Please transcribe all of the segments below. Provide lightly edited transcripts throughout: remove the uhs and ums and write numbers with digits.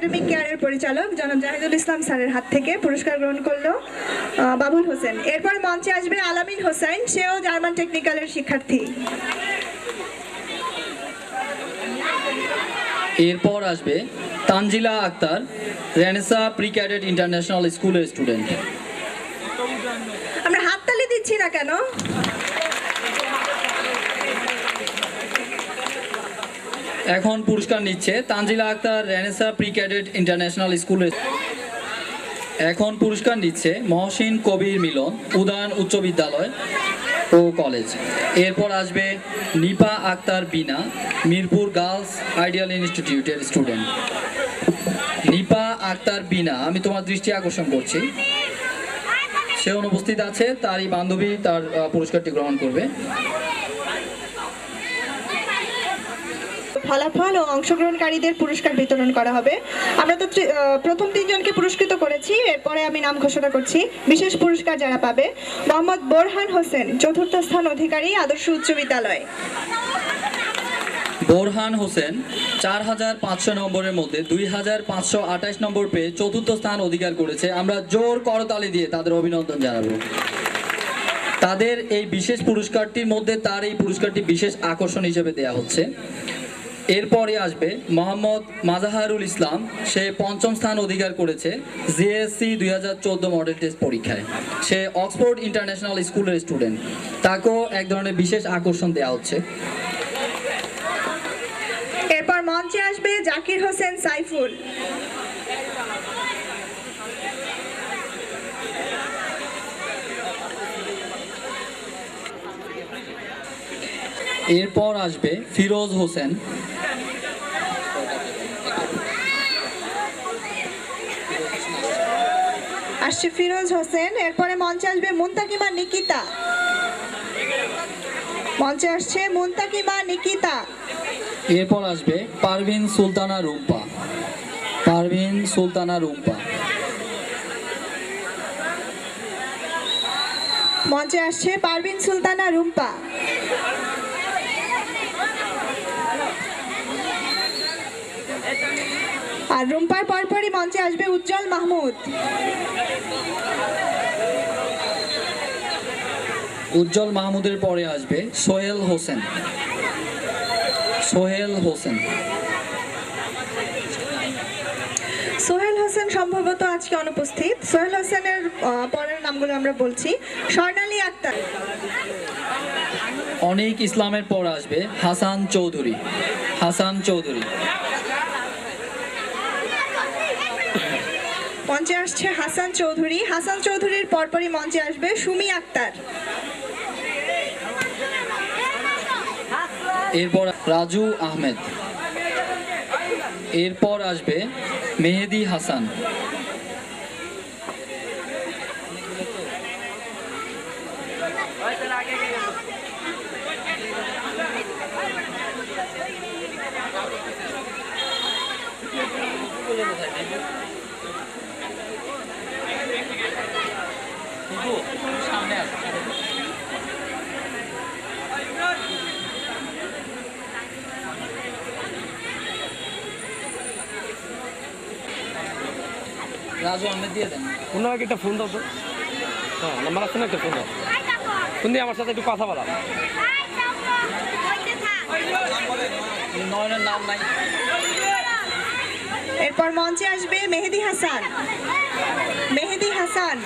Academic কেয়ারের পরিচালক জনাব জাহিদুল ইসলাম স্যারের হাত থেকে পুরস্কার গ্রহণ করলো বাবুল হোসেন। এরপর মঞ্চে আসবে আলামিন হোসেন, সেও জার্মান টেকনিক্যালের শিক্ষার্থী। এরপর আসবে Tanjila Akter, Renaissance Pre Cadet International স্কুলের স্টুডেন্ট। আমরা হাততালি দিচ্ছি না কেন? এখন পুরস্কার নিচ্ছে Tanjila Akter, Renaissance Pre Cadet International স্কুলের। এখন পুরস্কার নিচ্ছে মহসিন কবির মিলন, উদয়ন উচ্চ বিদ্যালয় ও কলেজ। এরপর আসবে নিপা আক্তার বিনা, মিরপুর গার্লস আইডিয়াল ইনস্টিটিউটের স্টুডেন্ট। নিপা আক্তার বিনা, আমি তোমার দৃষ্টি আকর্ষণ করছি, সে অনুপস্থিত আছে, তারই বান্ধবী তার পুরস্কারটি গ্রহণ করবে। ফলাফল ও অংশগ্রহণকারীদের পুরস্কার বিতরণ করা হবে। আমরা তো প্রথম তিনজনকে পুরস্কৃত করেছি, এরপরে আমি নাম ঘোষণা করছি। বিশেষ পুরস্কার যারা পাবে: মোহাম্মদ বোরহান হোসেন, চতুর্থ স্থান অধিকারী, আদর্শ উচ্চ বিদ্যালয়। বোরহান হোসেন 4500 নম্বরের মধ্যে 2528 নম্বর পেয়ে চতুর্থ স্থান অধিকার করেছে। আমরা জোর করতালি দিয়ে তাদের অভিনন্দন জানাবো। তাদের এই বিশেষ পুরস্কারটির মধ্যে তার এই পুরস্কারটি বিশেষ আকর্ষণ হিসেবে দেয়া হচ্ছে। এরপরে আসবে মোহাম্মদ মাজাহারুল ইসলাম, সে পঞ্চম স্থান অধিকার করেছে জিএসসি 2014 মডেল টেস্ট পরীক্ষায়। সে অক্সফোর্ড ইন্টারন্যাশনাল স্কুলের স্টুডেন্ট, তাকেও এক ধরনের বিশেষ আকর্ষণ দেওয়া হচ্ছে। এরপর মঞ্চে আসবে জাকির হোসেন সাইফুল। এরপর আসবে ফিরোজ হোসেন। আসছে ফিরোজ হোসেন। এরপরে মঞ্চে আসবে মুনতাকিমা নিকিতা। মঞ্চে আসছে মুনতাকিমা নিকিতা। এরপর আসবে পারভিন সুলতানা রুম্পা। পারভিন সুলতানা রুম্পা। মঞ্চে আসছে পারভিন সুলতানা রুম্পা। আর রুম্পার পরপরই মঞ্চে আসবে উজ্জ্বল মাহমুদ। উজ্জ্বল মাহমুদের পরে আসবে সোহেল হোসেন। সোহেল হোসেন। সোহেল হোসেন সম্ভবত আজকে অনুপস্থিত। সোহেল হোসেনের পরের নামগুলো আমরা বলছি: স্বর্ণালী আক্তার। অনেক ইসলামের পর আসবে হাসান চৌধুরী। হাসান চৌধুরী। মঞ্চে আসছে হাসান চৌধুরী। হাসান চৌধুরীর পরপরই মঞ্চে আসবে সুমি আক্তার। এরপর রাজু আহমেদ। এরপর আসবে মেহেদি হাসান। সামনে আসবে। রাজু আহমেদ দিয়ে দেন। ওনাকে একটা ফোন দাও তো। হ্যাঁ, নাম্বার আছে না, একটা ফোন দাও। ফোন দিয়ে আমার সাথে একটু কথা বলা। নয়নের নাম নাই। এরপর মঞ্চে আসবে মেহেদি হাসান। মেহেদি হাসান।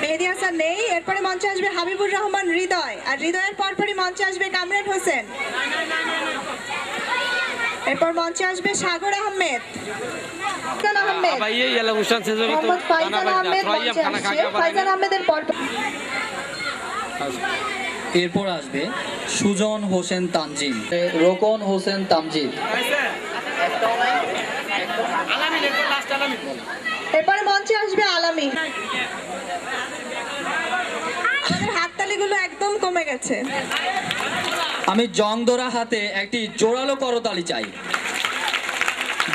মেহেদি হাসান নেই। এরপরে মঞ্চে আসবে হাবিবুর রহমান হৃদয়। আর হৃদয়ের পরপরই মঞ্চে আসবে কামরান হোসেন। এরপর মঞ্চে আসবে সাগর আহমেদ। মোহাম্মদ ফাইজান আহমেদ মঞ্চে আসছে। ফাইজান আহমেদের পর এরপর আসবে সুজন হোসেন তানজিম, রোকন হোসেন তামজিদ। এরপরে মঞ্চে আসবে আলামিন। আমাদের হাততালিগুলো একদম কমে গেছে। আমি জংদরা হাতে একটি জোরালো করতালি চাই।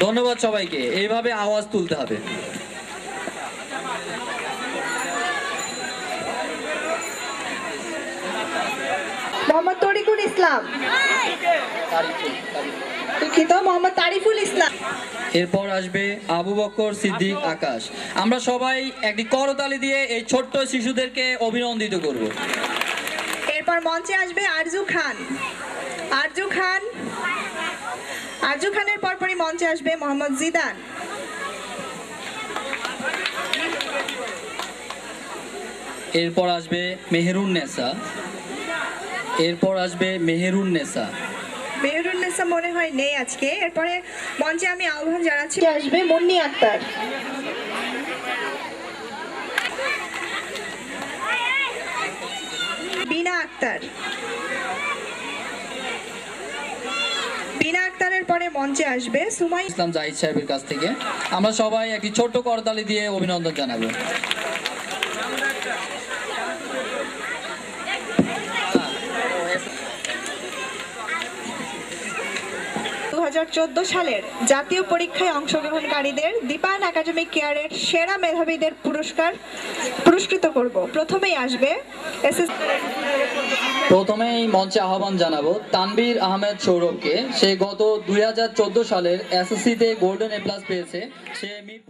ধন্যবাদ সবাইকে। এইভাবে আওয়াজ তুলতে হবে। মোহাম্মদ তরিকুল ইসলাম। দুঃখিত, মোহাম্মদ তারিফুল ইসলাম। এরপর আসবে আবু বকর সিদ্দিক আকাশ। আমরা সবাই একটি করতালি দিয়ে এই ছোট্ট শিশুদেরকে অভিনন্দিত করব। এরপর মঞ্চে আসবে আরজু খান। আরজু খানের পরপরই মঞ্চে আসবে মোহাম্মদ জিদান। এরপর আসবে মেহেরুন নেসা। মেহরুন্নেসা মনে হয় নেই আজকে। এরপরে মঞ্চে আমি আহ্বান জানাচ্ছি আসবে মুন্নি আক্তার। বিনা আক্তারের পরে মঞ্চে আসবে সুমাই ইসলাম জাহিদ সাহেবের কাছ থেকে আমরা সবাই একটি ছোট্ট করতালি দিয়ে অভিনন্দন জানাবো। 2014 সালের জাতীয় পরীক্ষায় অংশগ্রহণকারীদের দীপায়ন একাডেমিক কেয়ারের সেরা মেধাবীদের পুরস্কৃত করব। প্রথমেই আসবে প্রথমেই মঞ্চে আহ্বান জানাবো তানবীর আহমেদ সৌরভকে। সে গত 2014 সালের এসএসসিতে গোল্ডেন এ প্লাস পেয়েছে। সে মিরপুর